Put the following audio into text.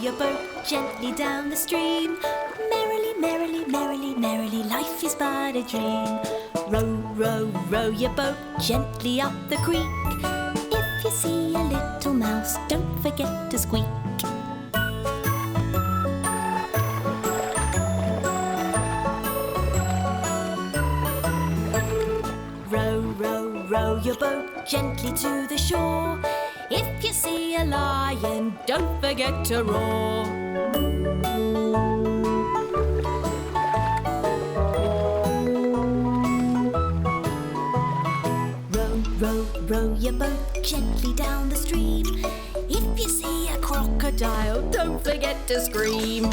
your boat gently down the stream. Merrily, merrily, merrily, merrily, life is but a dream. Row, row, row your boat gently up the creek. If you see a little mouse, don't forget to squeak. Row, row, row your boat gently to the shore. If you see a lion, don't forget to roar. Row, row, row your boat gently down the stream. If you see a crocodile, don't forget to scream.